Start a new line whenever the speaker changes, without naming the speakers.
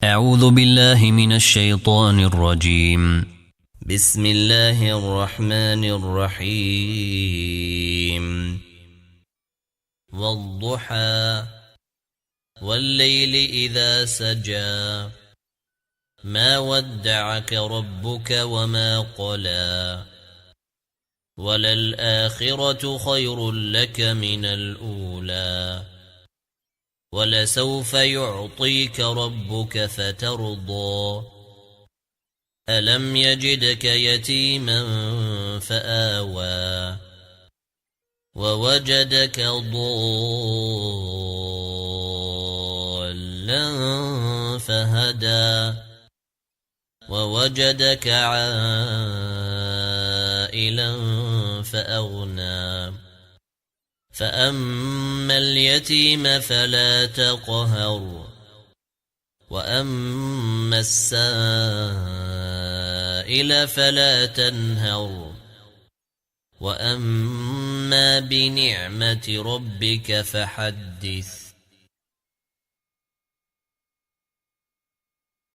أعوذ بالله من الشيطان الرجيم. بسم الله الرحمن الرحيم. والضحى والليل إذا سجى ما ودعك ربك وما قلى وللآخرة خير لك من الأولى ولسوف يعطيك ربك فترضى ألم يجدك يتيما فآوى ووجدك ضالا فهدى ووجدك عائلا فأغنى فأما اليتيم فلا تقهر وأما السائل فلا تنهر وأما بنعمة ربك فحدث.